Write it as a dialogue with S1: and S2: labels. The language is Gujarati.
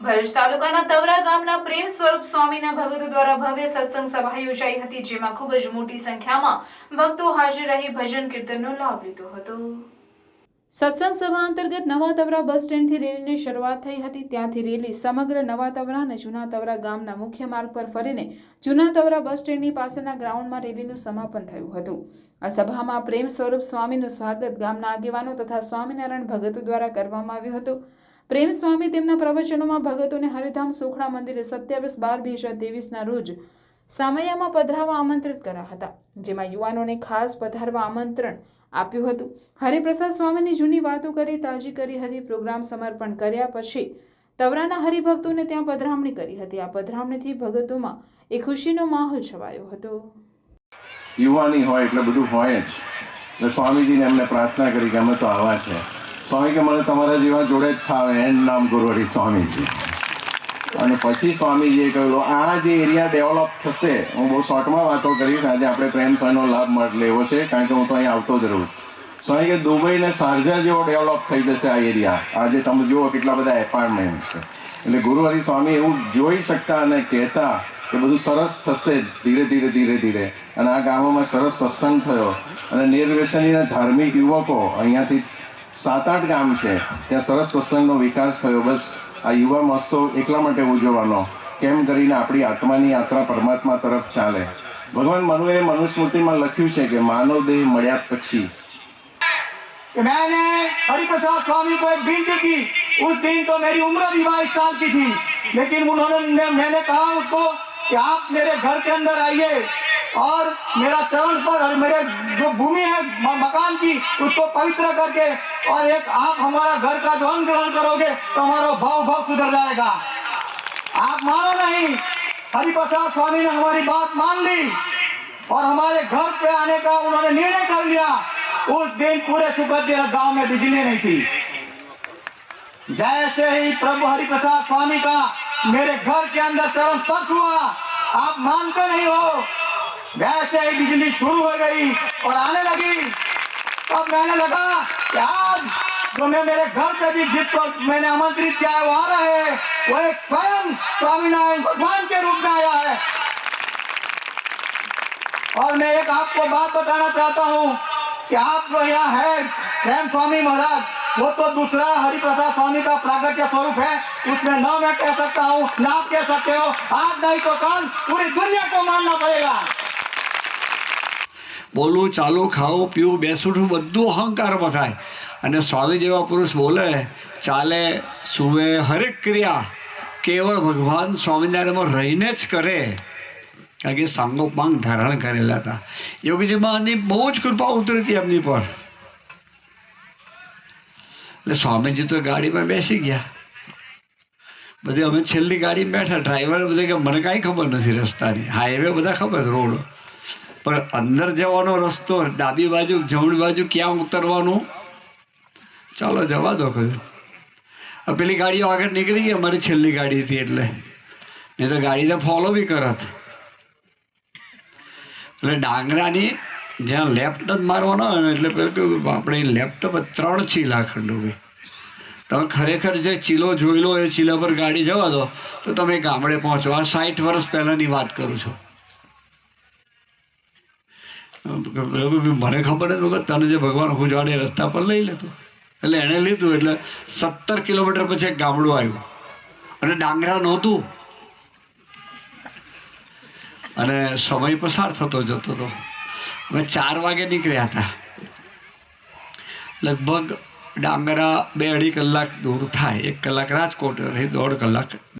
S1: ભરૂચ તાલુકાના તવરા ગામના પ્રેમ સ્વરૂપ સ્વામીના ભક્તો દ્વારા ભવ્ય સત્સંગ સભા યોજાઈ હતી, જેમાં ખૂબ જ મોટી સંખ્યામાં ભક્તો હાજર રહી ભજન કીર્તનનો લાભ લીધો હતો। સત્સંગ સભા અંતર્ગત નવા તવરા બસ સ્ટેન્ડથી રેલીની શરૂઆત થઈ હતી। ત્યાંથી રેલી સમગ્ર નવા તવરા અને જૂના તવરા ગામના મુખ્ય માર્ગ પર ફરીને જૂના તવરા બસ સ્ટેન્ડની પાસેના ગ્રાઉન્ડમાં રેલીનું સમાપન થયું હતું। આ સભામાં પ્રેમ સ્વરૂપ સ્વામીનું સ્વાગત ગામના આગેવાનો તથા સ્વામિનારાયણ ભગતો દ્વારા કરવામાં આવ્યું હતું। પ્રેમ સ્વામી તેમના પ્રવચનોમાં ભગતોને હરિધામ સોખડા મંદિરે 27/12/2023ના રોજ સામૈયામાં પધરાવવા આમંત્રિત કર્યા હતા, જેમાં યુવાનોને ખાસ પધારવા આમંત્રણ આપ્યું હતું। હરિપ્રસાદ સ્વામીની જૂની વાતો કરી તાજી કરી હતી। પ્રોગ્રામ સમર્પણ કર્યા પછી તવરાના હરિભક્તોને ત્યાં પધરામણી કરી હતી। આ પધરામણીથી ભગતોમાં એક ખુશીનો માહોલ છવાયો હતો।
S2: યુવાની હોય એટલે બધું હોય જ, એટલે સ્વામીજીને એમને પ્રાર્થના કરી કે અમે તો આવા છે। સ્વામી કે મને તમારા જેવા જોડે જ ફાવે, એનું નામ ગુરુહરિ સ્વામીજી। અને પછી સ્વામીજીએ કહ્યું આ જે એરિયા ડેવલપ થશે, હું બહુ શોર્ટમાં વાતો કરીશ, આજે આપણે પ્રેમ સ્વામીનો લાભ લેવો છે, કારણ કે હું તો અહીં આવતો જ રહું। સ્વામી કે દુબઈ ને શારજા જેવો ડેવલપ થઈ જશે આ એરિયા। આજે તમે જુઓ કેટલા બધા એપાર્ટમેન્ટ છે, એટલે ગુરુહરિ સ્વામી એવું જોઈ શકતા અને કહેતા કે બધું સરસ થશે ધીરે ધીરે ધીરે ધીરે। અને આ ગામોમાં સરસ સત્સંગ થયો અને નિર્વ્યસની ધાર્મિક યુવકો અહીંયાથી 7-8 ગામ છે, ત્યાં સરસ સત્સંગનો વિકાસ થયો। બસ આ યુવા મહોત્સવ એટલા માટે ઉજવવાનો, કેમ કરીને આપણી આત્માની યાત્રા પરમાત્મા તરફ ચાલે। ભગવાન મનુએ મનુસ્મૃતિમાં લખ્યું છે કે માનવ દેહ મળ્યા પછી
S3: मैंने हरिप्रसाद स्वामी को एक विनती की। उस दिन तो मेरी उम्र भी 22 साल की थी, लेकिन मैंने कहा उसको कि आप मेरे घर के अंदर आइए और मेरा चरण पर और मेरे जो भूमि है मकान की उसको पवित्र करके और एक आप हमारा घर का जो अन्न ग्रहण करोगे तो हमारा भाव सुधर जाएगा। आप मानो नहीं, हरिप्रसाद स्वामी ने हमारी बात मान ली और हमारे घर पे आने का उन्होंने निर्णय कर लिया। उस दिन पूरे सुखदेव गांव में बिजली नहीं थी। जैसे ही प्रभु हरिप्रसाद स्वामी का मेरे घर के अंदर चरण स्पर्श हुआ, आप मानते नहीं हो, वैसे ही बिजली शुरू हो गई और आने लगी। तब मैंने लगा कि आज जो मैं मेरे घर पे भी जिसको मैंने आमंत्रित किया है वो आ रहे हैं, वो एक स्वयं स्वामीनारायण भगवान के रूप में आया है। और मैं एक आपको बात बताना चाहता हूँ कि आप जो यहाँ है प्रेम स्वामी महाराज, वो तो दूसरा हरिप्रसाद स्वामी का प्रागट्य स्वरूप है, उसमें न मैं कह सकता हूँ न आप कह सकते हो। आज नहीं तो कल पूरी दुनिया को मानना पड़ेगा।
S4: बोलूँ चालू खाओ पीવું બેસું બધું અહંકારમાં થાય, અને સ્વામી જેવા પુરુષ બોલે ચાલે સુવે હરેક ક્રિયા કેવળ ભગવાન સ્વામિનારાયણમાં રહીને જ કરે, કારણ કે સાંગોપાંગ ધારણ કરેલા હતા। યોગીજી મહારાજની બહુ જ કૃપા ઉતરી હતી એમની પર, એટલે સ્વામીજી તો ગાડીમાં બેસી ગયા। બધે અમે છેલ્લી ગાડીમાં બેઠા, ડ્રાઈવર બધે કે મને કાંઈ ખબર નથી રસ્તાની, હાઈવે બધા ખબર રોડ, પણ અંદર જવાનો રસ્તો ડાબી બાજુ જમણી બાજુ ક્યાં ઉતરવાનું, ચાલો જવા દો કહ્યું। પેલી ગાડીઓ આગળ નીકળી ગઈ, અમારી છેલ્લી ગાડી હતી એટલે, નહીં તો ગાડી તો ફોલો બી કરત। એટલે ડાંગરાની જ્યાં લેફ્ટ જ મારવાનો હોય ને, એટલે પેલું કહ્યું આપણે લેફ્ટ પર 3 ચીલા ખંડોવી, તમે ખરેખર જે ચીલો જોઈ લો એ ચીલા પર ગાડી જવા દો તો તમે ગામડે પહોંચો। આ 60 વર્ષ પહેલાંની વાત કરું છું। મને ખબર જ વખત તને જે ભગવાન ઉજાડે રસ્તા પર લઈ લેતો, એટલે એણે લીધું, એટલે 17 કિલોમીટર પછી એક ગામડું આવ્યું અને ડાંગરા નહોતું, અને સમય પસાર થતો જતો હતો। અમે 4 વાગે નીકળ્યા હતા, લગભગ ડાંગરા 2-2.5 કલાક દૂર થાય, 1 કલાક રાજકોટ, 1.5 કલાક